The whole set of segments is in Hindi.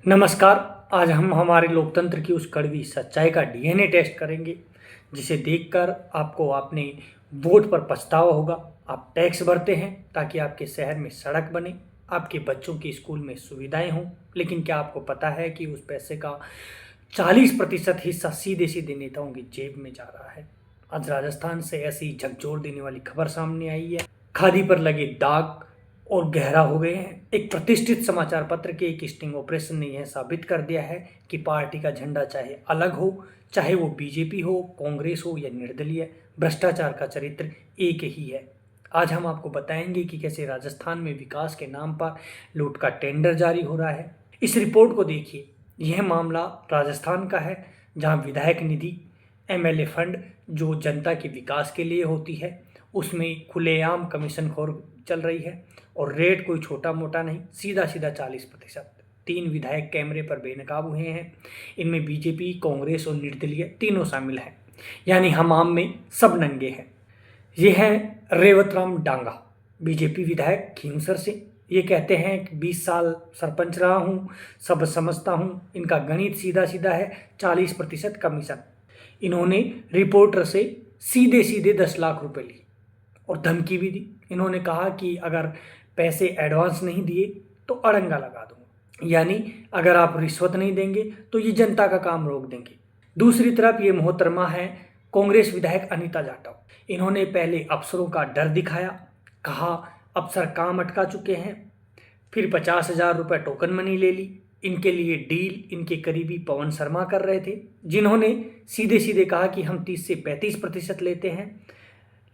नमस्कार। आज हम हमारे लोकतंत्र की उस कड़वी सच्चाई का डीएनए टेस्ट करेंगे जिसे देखकर आपको अपने वोट पर पछतावा होगा। आप टैक्स भरते हैं ताकि आपके शहर में सड़क बने, आपके बच्चों के स्कूल में सुविधाएं हों, लेकिन क्या आपको पता है कि उस पैसे का 40% हिस्सा सीधे सीधे नेताओं की जेब में जा रहा है। आज राजस्थान से ऐसी झकझोर देने वाली खबर सामने आई है। खादी पर लगे दाग और गहरा हो गए हैं। एक प्रतिष्ठित समाचार पत्र के एक स्टिंग ऑपरेशन ने यह साबित कर दिया है कि पार्टी का झंडा चाहे अलग हो, चाहे वो बीजेपी हो, कांग्रेस हो या निर्दलीय, भ्रष्टाचार का चरित्र एक ही है। आज हम आपको बताएंगे कि कैसे राजस्थान में विकास के नाम पर लूट का टेंडर जारी हो रहा है। इस रिपोर्ट को देखिए। यह मामला राजस्थान का है, जहां विधायक निधि, एमएलए फंड जो जनता के विकास के लिए होती है, उसमें खुलेआम कमीशनखोर चल रही है। और रेट कोई छोटा मोटा नहीं, सीधा सीधा 40%। 3 विधायक कैमरे पर बेनकाब हुए हैं। इनमें बीजेपी, कांग्रेस और निर्दलीय तीनों शामिल हैं। यानी हमाम में सब नंगे हैं। ये है रेवतराम डांगा, बीजेपी विधायक खींवसर से। ये कहते हैं कि 20 साल सरपंच रहा हूँ, सब समझता हूँ। इनका गणित सीधा सीधा है, 40% कमीशन। इन्होंने रिपोर्टर से सीधे सीधे 10 लाख रुपए लिए और धमकी भी दी। इन्होंने कहा कि अगर पैसे एडवांस नहीं दिए तो अड़ंगा लगा दूंगा, यानी अगर आप रिश्वत नहीं देंगे तो ये जनता का काम रोक देंगे। दूसरी तरफ ये मोहतरमा है कांग्रेस विधायक अनीता जाटव। इन्होंने पहले अफसरों का डर दिखाया, कहा अफसर काम अटका चुके हैं। फिर 50,000 रुपये टोकन मनी ले ली। इनके लिए डील इनके करीबी पवन शर्मा कर रहे थे, जिन्होंने सीधे सीधे कहा कि हम 30 से 35% लेते हैं,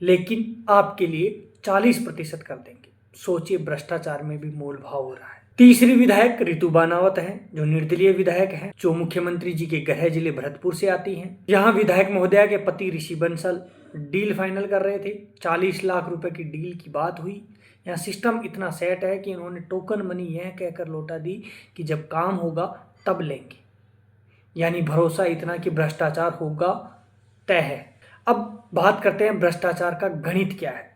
लेकिन आपके लिए 40% कर देंगे। सोचिए, भ्रष्टाचार में भी मोल भाव हो रहा है। तीसरी विधायक रितु बानावत हैं, जो निर्दलीय विधायक हैं, जो मुख्यमंत्री जी के गृह जिले भरतपुर से आती हैं। यहाँ विधायक महोदया के पति ऋषि बंसल डील फाइनल कर रहे थे। 40 लाख रुपए की डील की बात हुई। यहाँ सिस्टम इतना सेट है कि इन्होंने टोकन मनी यह कहकर लौटा दी कि जब काम होगा तब लेंगे। यानी भरोसा इतना कि भ्रष्टाचार होगा तय है। अब बात करते हैं भ्रष्टाचार का गणित क्या है।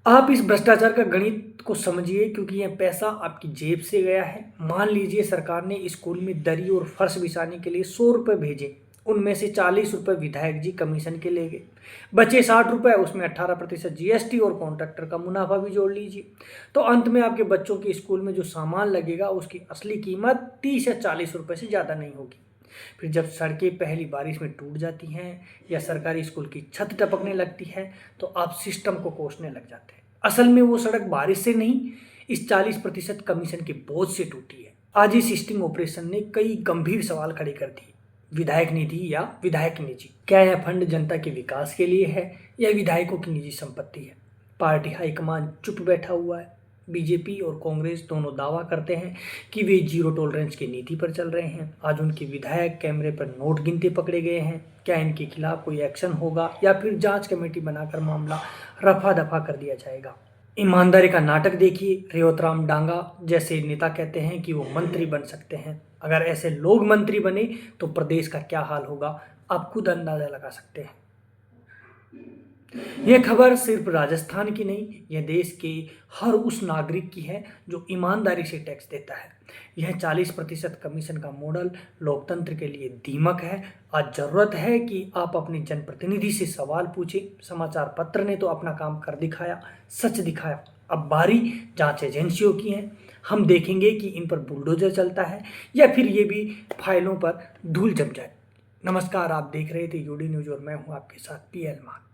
आप इस भ्रष्टाचार का गणित को समझिए, क्योंकि यह पैसा आपकी जेब से गया है। मान लीजिए सरकार ने स्कूल में दरी और फर्श बिछाने के लिए 100 रुपये भेजे, उनमें से 40 रुपये विधायक जी कमीशन के ले गए, बचे 60 रुपये। उसमें 18% जीएसटी और कॉन्ट्रैक्टर का मुनाफा भी जोड़ लीजिए, तो अंत में आपके बच्चों के स्कूल में जो सामान लगेगा उसकी असली कीमत 30 या 40 रुपये से ज़्यादा नहीं होगी। फिर जब सड़कें पहली बारिश में टूट जाती हैं या सरकारी स्कूल की छत टपकने लगती है तो आप सिस्टम को कोसने लग जाते हैं। असल में वो सड़क बारिश से नहीं, इस 40% कमीशन के बोझ से टूटी है। आज इस स्टिंग ऑपरेशन ने कई गंभीर सवाल खड़े कर दिए। विधायक निधि या विधायक निजी, क्या यह फंड जनता के विकास के लिए है या विधायकों की निजी संपत्ति है? पार्टी हाईकमान चुप बैठा हुआ है। बीजेपी और कांग्रेस दोनों दावा करते हैं कि वे जीरो टॉलरेंस की नीति पर चल रहे हैं। आज उनके विधायक कैमरे पर नोट गिनते पकड़े गए हैं। क्या इनके खिलाफ कोई एक्शन होगा या फिर जांच कमेटी बनाकर मामला रफा दफा कर दिया जाएगा? ईमानदारी का नाटक देखिए। रेवतराम डांगा जैसे नेता कहते हैं कि वो मंत्री बन सकते हैं। अगर ऐसे लोग मंत्री बने तो प्रदेश का क्या हाल होगा, आप खुद अंदाजा लगा सकते हैं। यह खबर सिर्फ राजस्थान की नहीं, यह देश के हर उस नागरिक की है जो ईमानदारी से टैक्स देता है। यह 40% कमीशन का मॉडल लोकतंत्र के लिए दीमक है। आज जरूरत है कि आप अपने जनप्रतिनिधि से सवाल पूछें। समाचार पत्र ने तो अपना काम कर दिखाया, सच दिखाया। अब बारी जांच एजेंसियों की है। हम देखेंगे कि इन पर बुलडोजर चलता है या फिर ये भी फाइलों पर धूल जम जाए। नमस्कार, आप देख रहे थे यूडी न्यूज और मैं हूँ आपके साथ पीएल मान।